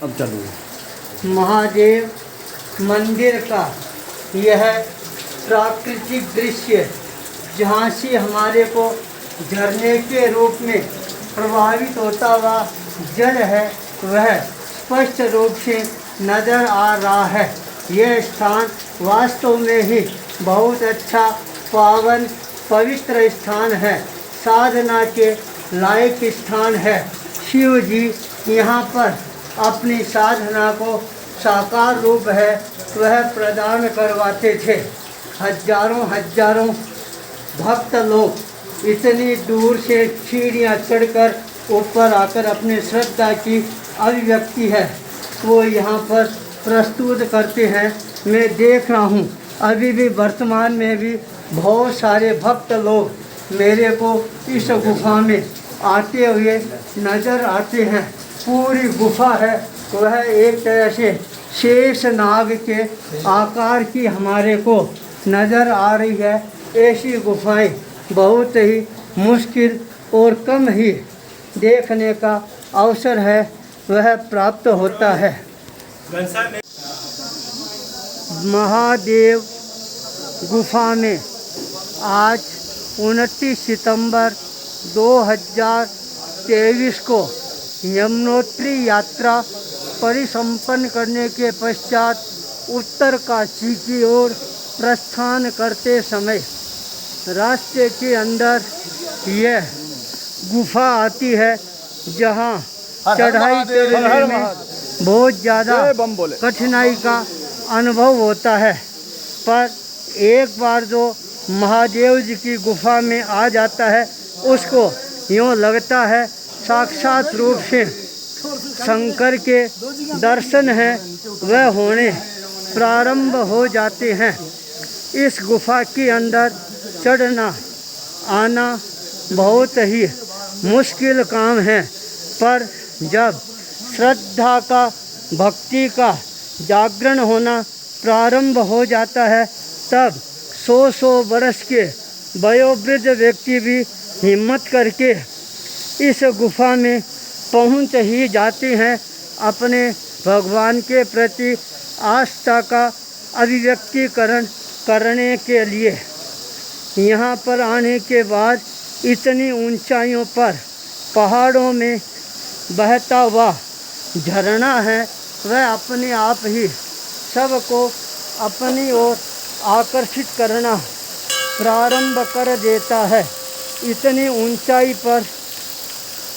अब चलो। महादेव मंदिर का यह प्राकृतिक दृश्य जहाँ से हमारे को झरने के रूप में प्रभावित होता हुआ जल है वह स्पष्ट रूप से नज़र आ रहा है। यह स्थान वास्तव में ही बहुत अच्छा पावन पवित्र स्थान है, साधना के लायक स्थान है। शिव जी यहाँ पर अपनी साधना को साकार रूप है वह प्रदान करवाते थे। हजारों भक्त लोग इतनी दूर से सीढ़ियाँ चढ़कर ऊपर आकर अपने श्रद्धा की अभिव्यक्ति है वो यहाँ पर प्रस्तुत करते हैं। मैं देख रहा हूँ अभी भी वर्तमान में भी बहुत सारे भक्त लोग मेरे को इस गुफा में आते हुए नज़र आते हैं। पूरी गुफा है वह एक तरह से शेष नाग के आकार की हमारे को नज़र आ रही है। ऐसी गुफाएं बहुत ही मुश्किल और कम ही देखने का अवसर है वह प्राप्त होता है। महादेव गुफा में आज 29 सितंबर 2023 को यमुनोत्री यात्रा परिसंपन्न करने के पश्चात उत्तरकाशी की ओर प्रस्थान करते समय रास्ते के अंदर यह गुफा आती है जहाँ चढ़ाई करने में बहुत ज़्यादा कठिनाई का अनुभव होता है। पर एक बार जो महादेव जी की गुफा में आ जाता है उसको यूँ लगता है साक्षात रूप से शंकर के दर्शन हैं वह होने प्रारंभ हो जाते हैं। इस गुफा के अंदर चढ़ना आना बहुत ही मुश्किल काम है, पर जब श्रद्धा का भक्ति का जागरण होना प्रारंभ हो जाता है तब 100 वर्ष के वयोवृद्ध व्यक्ति भी हिम्मत करके इस गुफा में पहुंच ही जाते हैं अपने भगवान के प्रति आस्था का अभिव्यक्तिकरण करने के लिए। यहाँ पर आने के बाद इतनी ऊंचाइयों पर पहाड़ों में बहता हुआ झरना है वह अपने आप ही सबको अपनी ओर आकर्षित करना प्रारंभ कर देता है। इतनी ऊंचाई पर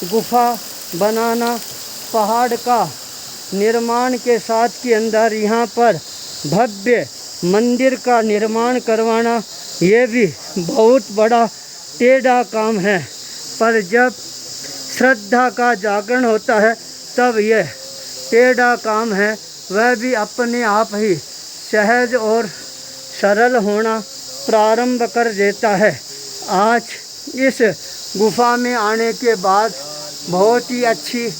गुफा बनाना, पहाड़ का निर्माण के साथ के अंदर यहाँ पर भव्य मंदिर का निर्माण करवाना ये भी बहुत बड़ा टेढ़ा काम है। पर जब श्रद्धा का जागरण होता है तब यह टेढ़ा काम है वह भी अपने आप ही सहज और सरल होना प्रारंभ कर देता है। आज इस गुफा में आने के बाद बहुत ही अच्छी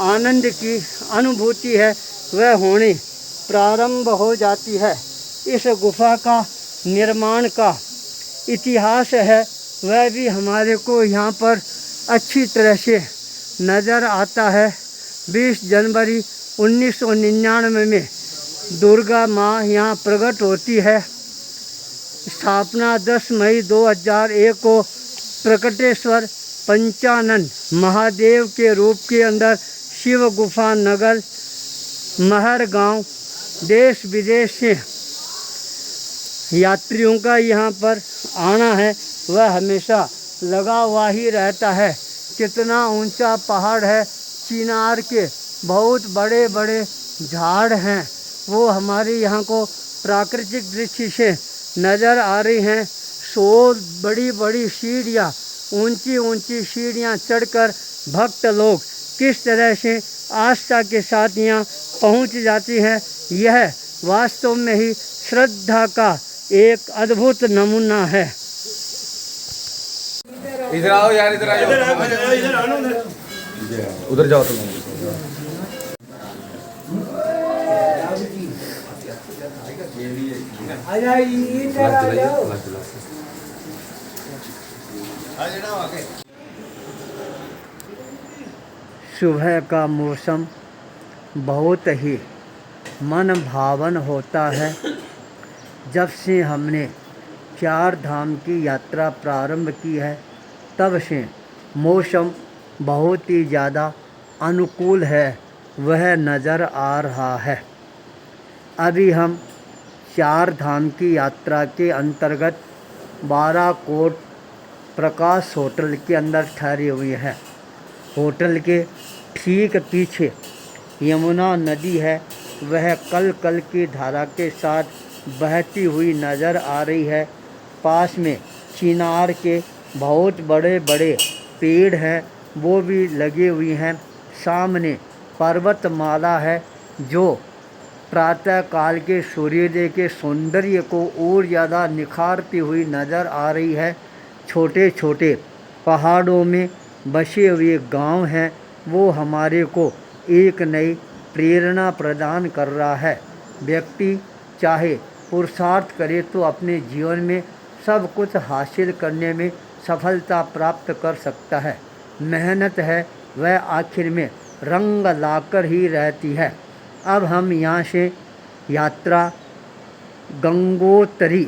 आनंद की अनुभूति है वह होनी प्रारंभ हो जाती है। इस गुफा का निर्माण का इतिहास है वह भी हमारे को यहाँ पर अच्छी तरह से नज़र आता है। 20 जनवरी 1999 में दुर्गा माँ यहाँ प्रकट होती है। स्थापना 10 मई 2001 को प्रकटेश्वर पंचानन महादेव के रूप के अंदर शिव गुफा नगर महर गांव देश विदेश से यात्रियों का यहाँ पर आना है वह हमेशा लगा हुआ ही रहता है। कितना ऊंचा पहाड़ है, चिनार के बहुत बड़े बड़े झाड़ हैं वो हमारे यहाँ को प्राकृतिक दृष्टि से नज़र आ रही हैं। 100 बड़ी बड़ी सीढ़ियाँ, ऊंची ऊंची सीढ़ियाँ चढ़कर भक्त लोग किस तरह से आस्था के साथ यहाँ पहुँच जाती हैं यह वास्तव में ही श्रद्धा का एक अद्भुत नमूना है। इधर आओ यार, इधर आओ, उधर जाओ तुम। सुबह का मौसम बहुत ही मन भावन होता है। जब से हमने चार धाम की यात्रा प्रारंभ की है तब से मौसम बहुत ही ज़्यादा अनुकूल है, वह नज़र आ रहा है। अभी हम चार धाम की यात्रा के अंतर्गत बाराकोट प्रकाश होटल के अंदर ठहरे हुए हैं। होटल के ठीक पीछे यमुना नदी है, वह कल कल की धारा के साथ बहती हुई नज़र आ रही है। पास में चिनार के बहुत बड़े बड़े पेड़ हैं, वो भी लगे हुए हैं। सामने पर्वतमाला है जो प्रातः काल के सूर्योदय के सौंदर्य को और ज़्यादा निखारती हुई नज़र आ रही है। छोटे छोटे पहाड़ों में बसे हुए गांव हैं, वो हमारे को एक नई प्रेरणा प्रदान कर रहा है। व्यक्ति चाहे पुरुषार्थ करे तो अपने जीवन में सब कुछ हासिल करने में सफलता प्राप्त कर सकता है। मेहनत है वह आखिर में रंग लाकर ही रहती है। अब हम यहाँ से यात्रा गंगोत्री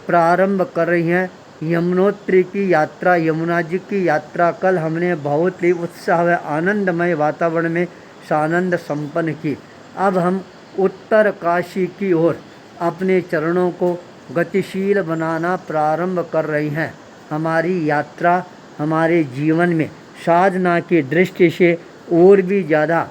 प्रारंभ कर रही हैं। यमुनोत्री की यात्रा, यमुना जी की यात्रा कल हमने बहुत ही उत्साह व आनंदमय वातावरण में सानंद संपन्न की। अब हम उत्तर काशी की ओर अपने चरणों को गतिशील बनाना प्रारंभ कर रही हैं। हमारी यात्रा हमारे जीवन में साधना की दृष्टि से और भी ज़्यादा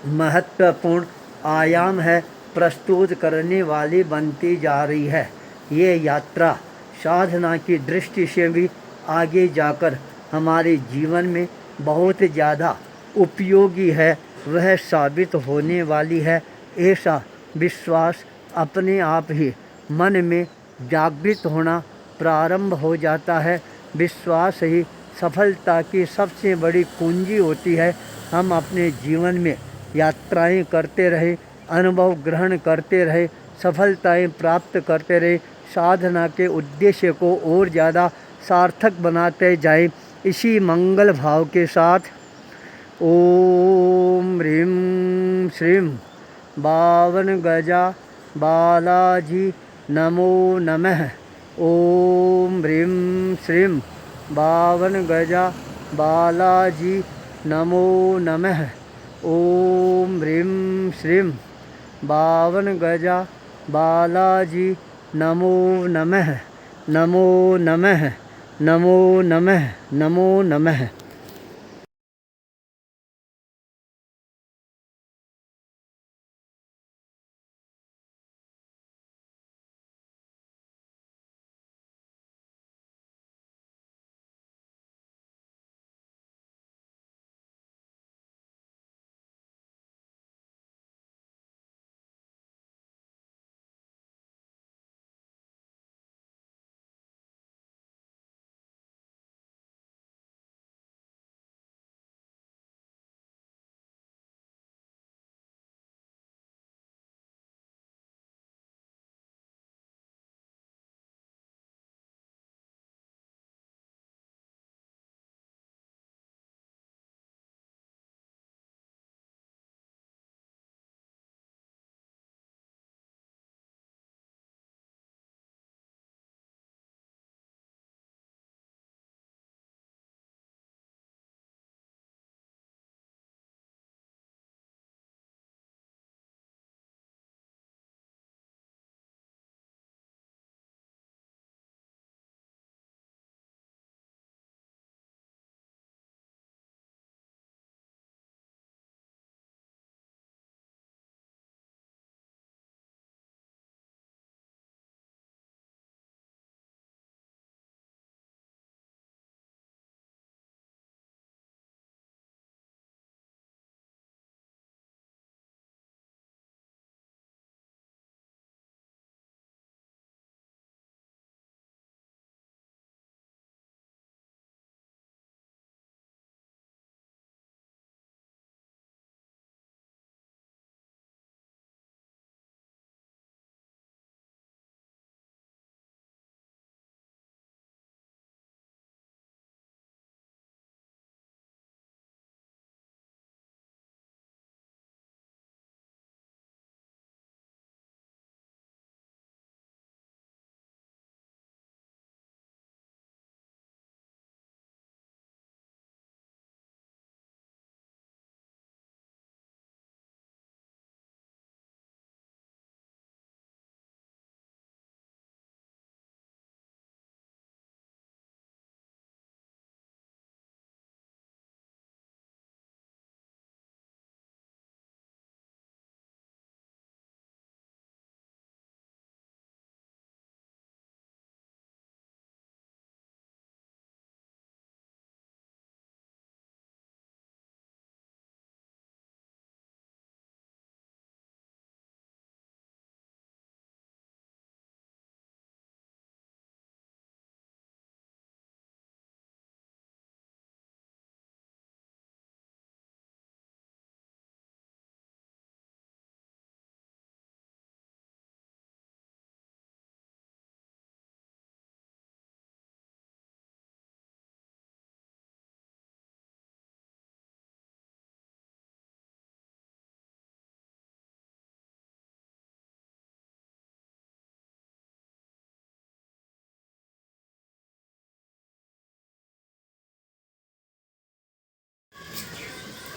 महत्वपूर्ण आयाम है, प्रस्तुत करने वाली बनती जा रही है। ये यात्रा साधना की दृष्टि से भी आगे जाकर हमारे जीवन में बहुत ज़्यादा उपयोगी है, वह साबित होने वाली है। ऐसा विश्वास अपने आप ही मन में जागृत होना प्रारंभ हो जाता है। विश्वास ही सफलता की सबसे बड़ी कुंजी होती है। हम अपने जीवन में यात्राएं करते रहे, अनुभव ग्रहण करते रहे, सफलताएं प्राप्त करते रहे, साधना के उद्देश्य को और ज़्यादा सार्थक बनाते जाएं। इसी मंगल भाव के साथ ओम ह्रीं श्रीं बावन गजा बालाजी नमो नमः। ओम ह्रीं श्रीं बावन गजा बालाजी नमो नमः। ओम ह्रीं श्रीं बावन गजा बालाजी नमो नमः। नमो नमः। नमो नमः। नमो नमः।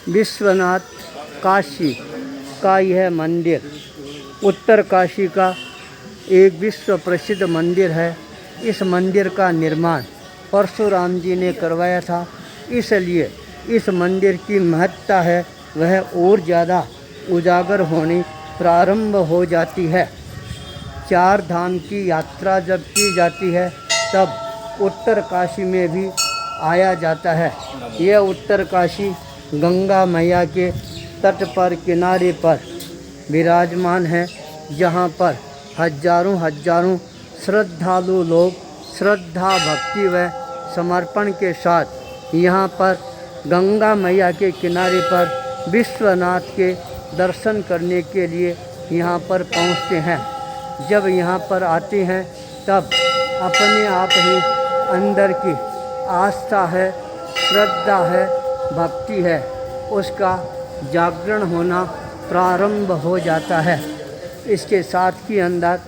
विश्वनाथ काशी का यह मंदिर उत्तर काशी का एक विश्व प्रसिद्ध मंदिर है। इस मंदिर का निर्माण परशुराम जी ने करवाया था, इसलिए इस मंदिर की महत्ता है वह और ज़्यादा उजागर होनी प्रारंभ हो जाती है। चार धाम की यात्रा जब की जाती है तब उत्तर काशी में भी आया जाता है। यह उत्तर काशी गंगा मैया के तट पर किनारे पर विराजमान है, जहाँ पर हजारों श्रद्धालु लोग श्रद्धा भक्ति व समर्पण के साथ यहाँ पर गंगा मैया के किनारे पर विश्वनाथ के दर्शन करने के लिए यहाँ पर पहुँचते हैं। जब यहाँ पर आते हैं तब अपने आप ही अंदर की आस्था है, श्रद्धा है, भक्ति है, उसका जागरण होना प्रारंभ हो जाता है। इसके साथ ही अंदर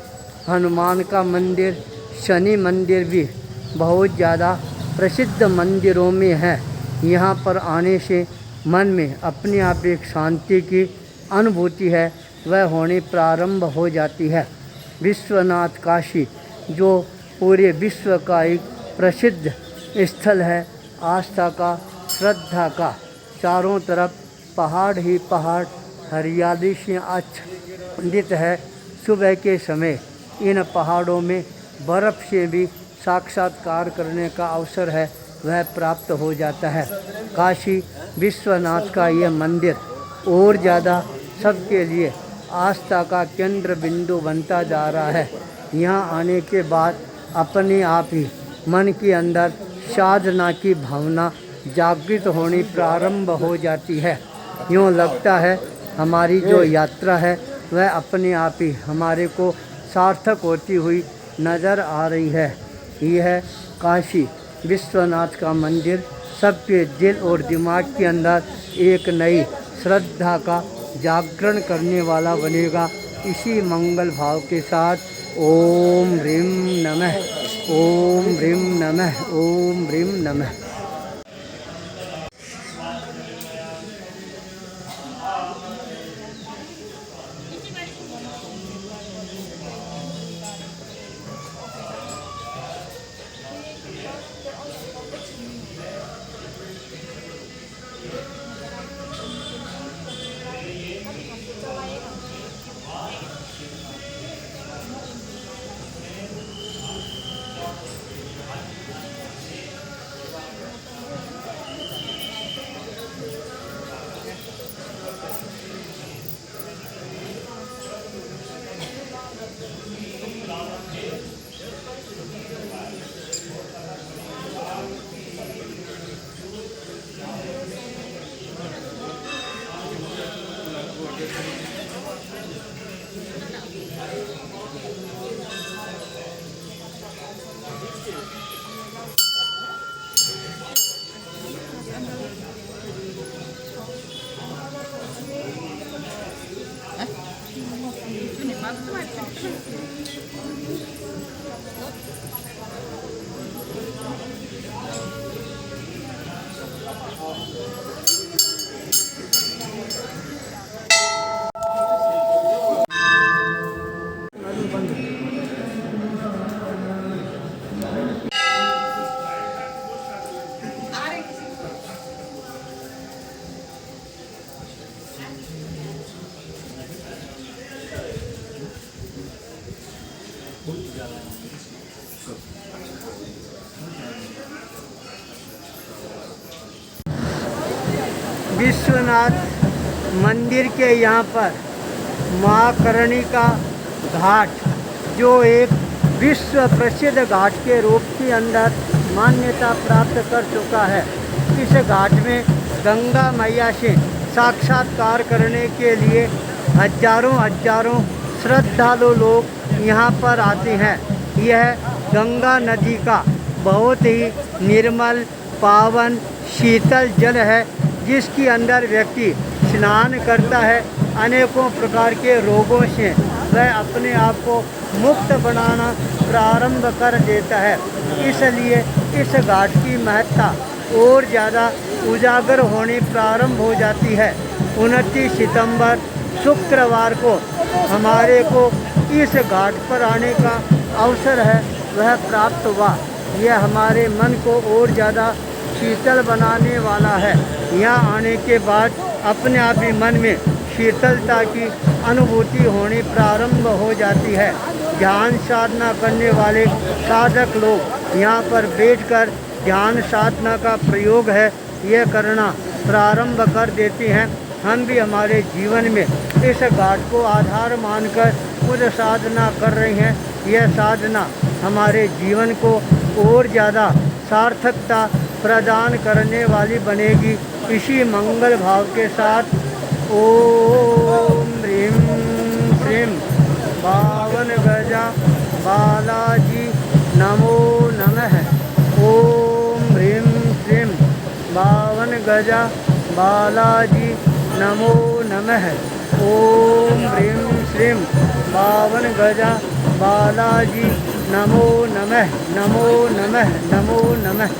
हनुमान का मंदिर, शनि मंदिर भी बहुत ज़्यादा प्रसिद्ध मंदिरों में है। यहाँ पर आने से मन में अपने आप एक शांति की अनुभूति है वह होनी प्रारंभ हो जाती है। विश्वनाथ काशी जो पूरे विश्व का एक प्रसिद्ध स्थल है, आस्था का, श्रद्धा का, चारों तरफ पहाड़ ही पहाड़ हरियाली से आच्छादित है। सुबह के समय इन पहाड़ों में बर्फ़ से भी साक्षात्कार करने का अवसर है वह प्राप्त हो जाता है। काशी विश्वनाथ का यह मंदिर और ज़्यादा सबके लिए आस्था का केंद्र बिंदु बनता जा रहा है। यहाँ आने के बाद अपने आप ही मन के अंदर साधना की भावना जागृत होनी प्रारंभ हो जाती है। यूँ लगता है हमारी जो यात्रा है वह अपने आप ही हमारे को सार्थक होती हुई नज़र आ रही है। यह काशी विश्वनाथ का मंदिर सबके दिल और दिमाग के अंदर एक नई श्रद्धा का जागरण करने वाला बनेगा। इसी मंगल भाव के साथ ओम ह्रीं नमः, ओम ह्रीं नमः, ओम ह्रीं नमः। विश्वनाथ मंदिर के यहाँ पर महाकर्णी का घाट जो एक विश्व प्रसिद्ध घाट के रूप के अंदर मान्यता प्राप्त कर चुका है। इस घाट में गंगा मैया से साक्षात्कार करने के लिए हजारों श्रद्धालु लोग यहाँ पर आते हैं। यह गंगा नदी का बहुत ही निर्मल, पावन, शीतल जल है, जिसके अंदर व्यक्ति स्नान करता है अनेकों प्रकार के रोगों से वह अपने आप को मुक्त बनाना प्रारंभ कर देता है। इसलिए इस घाट की महत्ता और ज़्यादा उजागर होनी प्रारंभ हो जाती है। 29 सितंबर शुक्रवार को हमारे को इस घाट पर आने का अवसर है वह प्राप्त हुआ। यह हमारे मन को और ज़्यादा शीतल बनाने वाला है। यहाँ आने के बाद अपने आप ही मन में शीतलता की अनुभूति होनी प्रारंभ हो जाती है। ध्यान साधना करने वाले साधक लोग यहाँ पर बैठकर ध्यान साधना का प्रयोग है यह करना प्रारंभ कर देते हैं। हम भी हमारे जीवन में इस घाट को आधार मानकर खुद साधना कर रहे हैं। यह साधना हमारे जीवन को और ज़्यादा सार्थकता प्रदान करने वाली बनेगी। इसी मंगल भाव के साथ ओम ह्रीं श्रीं बावन गजा बालाजी नमो नमः। ओम ह्रीं श्रीं बावन गजा बालाजी नमो नमः। ओम ह्रीं श्रीं बावन गजा बालाजी नमो नमः। नमो नमः। नमो नमः।